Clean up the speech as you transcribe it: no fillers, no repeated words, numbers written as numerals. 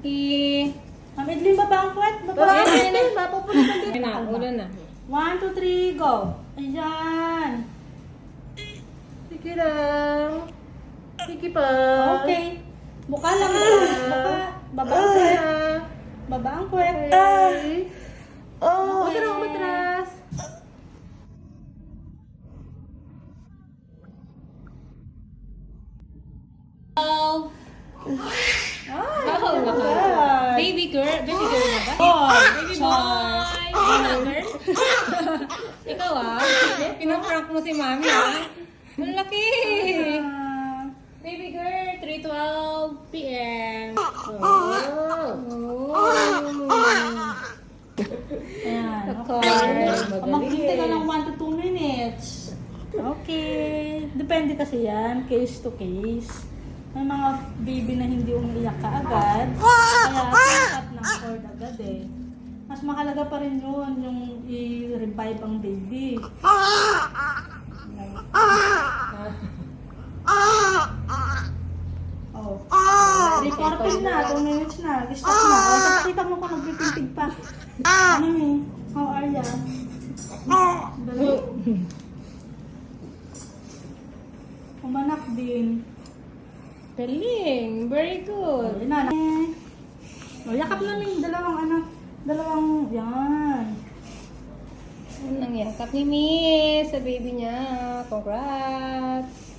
Idling baba ang puwet. Baba ang puwet. Papupunta dito. Ayun na, ulo na. 1, 2, 3, go. Ayan. Sige lang. Sige pa. Okay. Buka lang. Buka. Baba ang puwet. Baba ang puwet. Oh, okay. Umatras. Oh, Baby girl na ba? Boy. Baby boy. Baby girl. Ikaw pinaprank mo si mami Ang laki. Baby girl, 3:12 p.m. Oh. Ayan. Ako. Okay. Maghintay ka ng 1 to 2 minutes. Okay. Depende kasi yan. Case to case. May mga baby na hindi umiiyak ka agad. Kaya cut ng cord agad eh. Mas mahalaga pa rin yun, yung i-revive ang baby. Oh. 3:14 na, 2 minutes na. Stop na. O, tapos mo pa nagpipintig pa. Ano eh? How are ya? Dali. Umanak din. Galing. Very good. Ayun na. O, yakap namin dalawang anak. Yan. Ang yakap ni Miss sa baby niya. Congrats.